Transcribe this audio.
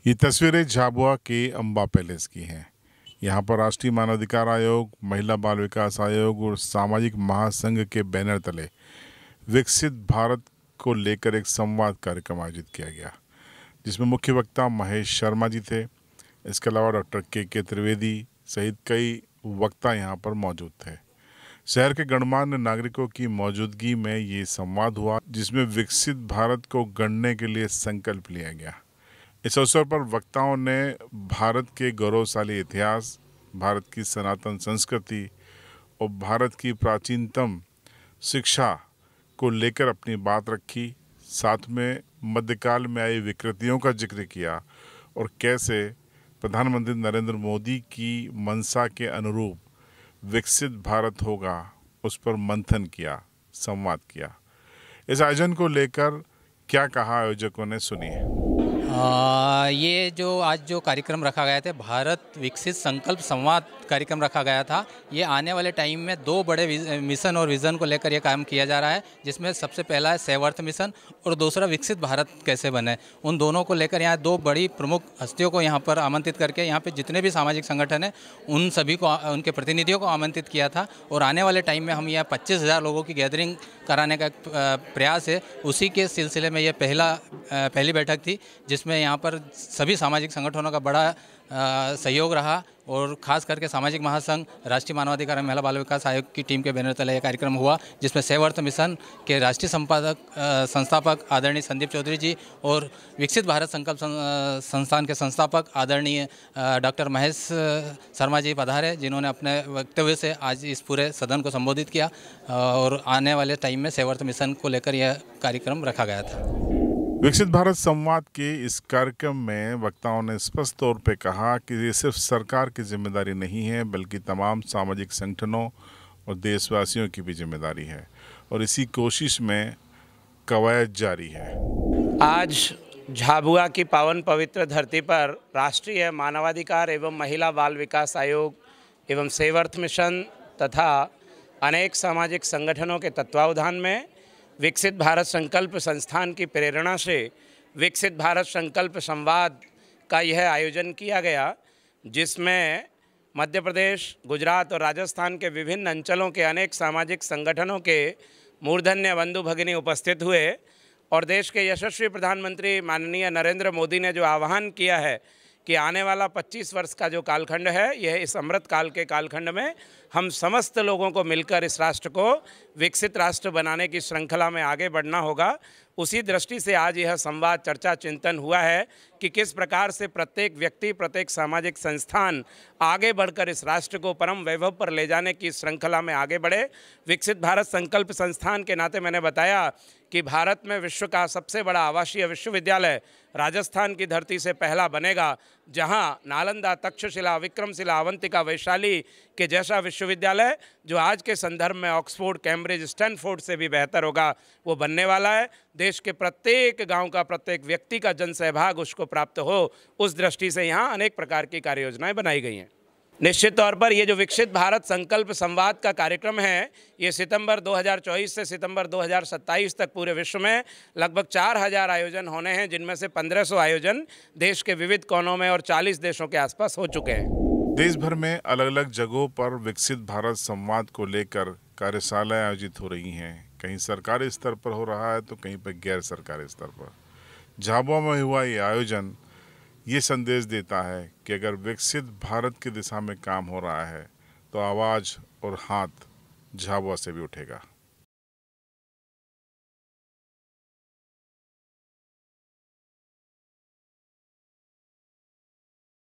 ये तस्वीरें झाबुआ के अम्बा पैलेस की हैं। यहाँ पर राष्ट्रीय मानवाधिकार आयोग, महिला बाल विकास आयोग और सामाजिक महासंघ के बैनर तले विकसित भारत को लेकर एक संवाद कार्यक्रम आयोजित किया गया, जिसमें मुख्य वक्ता महेश शर्मा जी थे। इसके अलावा डॉक्टर के त्रिवेदी सहित कई वक्ता यहाँ पर मौजूद थे। शहर के गणमान्य नागरिकों की मौजूदगी में ये संवाद हुआ, जिसमें विकसित भारत को गढ़ने के लिए संकल्प लिया गया। इस अवसर पर वक्ताओं ने भारत के गौरवशाली इतिहास, भारत की सनातन संस्कृति और भारत की प्राचीनतम शिक्षा को लेकर अपनी बात रखी। साथ में मध्यकाल में आई विकृतियों का जिक्र किया और कैसे प्रधानमंत्री नरेंद्र मोदी की मंशा के अनुरूप विकसित भारत होगा, उस पर मंथन किया, संवाद किया। इस आयोजन को लेकर क्या कहा आयोजकों ने, सुनिए। ये जो आज जो कार्यक्रम रखा गया था, भारत विकसित संकल्प संवाद कार्यक्रम रखा गया था, ये आने वाले टाइम में दो बड़े मिशन और विज़न को लेकर ये काम किया जा रहा है, जिसमें सबसे पहला है सेवर्थ मिशन और दूसरा विकसित भारत कैसे बने। उन दोनों को लेकर यहाँ दो बड़ी प्रमुख हस्तियों को यहाँ पर आमंत्रित करके यहाँ पे जितने भी सामाजिक संगठन हैं उन सभी को, उनके प्रतिनिधियों को आमंत्रित किया था। और आने वाले टाइम में हम यहाँ 25,000 लोगों की गैदरिंग कराने का प्रयास है। उसी के सिलसिले में ये पहली बैठक थी, जिसमें यहाँ पर सभी सामाजिक संगठनों का बड़ा सहयोग रहा और ख़ास करके सामाजिक महासंघ, राष्ट्रीय मानवाधिकार महिला बाल विकास आयोग की टीम के बैनर तले यह कार्यक्रम हुआ, जिसमें सेवर्थ मिशन के राष्ट्रीय संस्थापक आदरणीय संदीप चौधरी जी और विकसित भारत संकल्प संस्थान के संस्थापक आदरणीय डॉक्टर महेश शर्मा जी पधारे, जिन्होंने अपने वक्तव्य से आज इस पूरे सदन को संबोधित किया। और आने वाले टाइम में सेवर्थ मिशन को लेकर यह कार्यक्रम रखा गया था। विकसित भारत संवाद के इस कार्यक्रम में वक्ताओं ने स्पष्ट तौर पे कहा कि ये सिर्फ सरकार की जिम्मेदारी नहीं है, बल्कि तमाम सामाजिक संगठनों और देशवासियों की भी जिम्मेदारी है और इसी कोशिश में कवायद जारी है। आज झाबुआ की पावन पवित्र धरती पर राष्ट्रीय मानवाधिकार एवं महिला बाल विकास आयोग एवं सेवर्थ मिशन तथा अनेक सामाजिक संगठनों के तत्वावधान में विकसित भारत संकल्प संस्थान की प्रेरणा से विकसित भारत संकल्प संवाद का यह आयोजन किया गया, जिसमें मध्य प्रदेश, गुजरात और राजस्थान के विभिन्न अंचलों के अनेक सामाजिक संगठनों के मूर्धन्य बंधु भगिनी उपस्थित हुए। और देश के यशस्वी प्रधानमंत्री माननीय नरेंद्र मोदी ने जो आह्वान किया है कि आने वाला 25 वर्ष का जो कालखंड है, यह इस अमृत काल के कालखंड में हम समस्त लोगों को मिलकर इस राष्ट्र को विकसित राष्ट्र बनाने की श्रृंखला में आगे बढ़ना होगा। उसी दृष्टि से आज यह संवाद, चर्चा, चिंतन हुआ है कि किस प्रकार से प्रत्येक व्यक्ति, प्रत्येक सामाजिक संस्थान आगे बढ़कर इस राष्ट्र को परम वैभव पर ले जाने की श्रृंखला में आगे बढ़े। विकसित भारत संकल्प संस्थान के नाते मैंने बताया कि भारत में विश्व का सबसे बड़ा आवासीय विश्वविद्यालय राजस्थान की धरती से पहला बनेगा, जहां नालंदा, तक्षशिला, विक्रमशिला, अवंतिका, वैशाली के जैसा विश्वविद्यालय जो आज के संदर्भ में ऑक्सफोर्ड, कैम्ब्रिज, स्टैनफोर्ड से भी बेहतर होगा, वो बनने वाला है। देश के प्रत्येक गांव का, प्रत्येक व्यक्ति का जन सहभाग उसको प्राप्त हो, उस दृष्टि से यहाँ अनेक प्रकार की कार्य योजनाएं बनाई गई हैं। निश्चित तौर पर ये जो विकसित भारत संकल्प संवाद का कार्यक्रम है, ये सितंबर 2024 से सितंबर 2027 तक पूरे विश्व में लगभग 4,000 आयोजन होने हैं, जिनमें से 1,500 आयोजन देश के विविध कोनों में और 40 देशों के आसपास हो चुके हैं। देश भर में अलग अलग जगहों पर विकसित भारत संवाद को लेकर कार्यशालाएं आयोजित हो रही हैं। कहीं सरकारी स्तर पर हो रहा है तो कहीं पर गैर सरकारी स्तर पर। झाबुआ में हुआ ये आयोजन ये संदेश देता है कि अगर विकसित भारत की दिशा में काम हो रहा है तो आवाज़ और हाथ झाबुआ से भी उठेगा।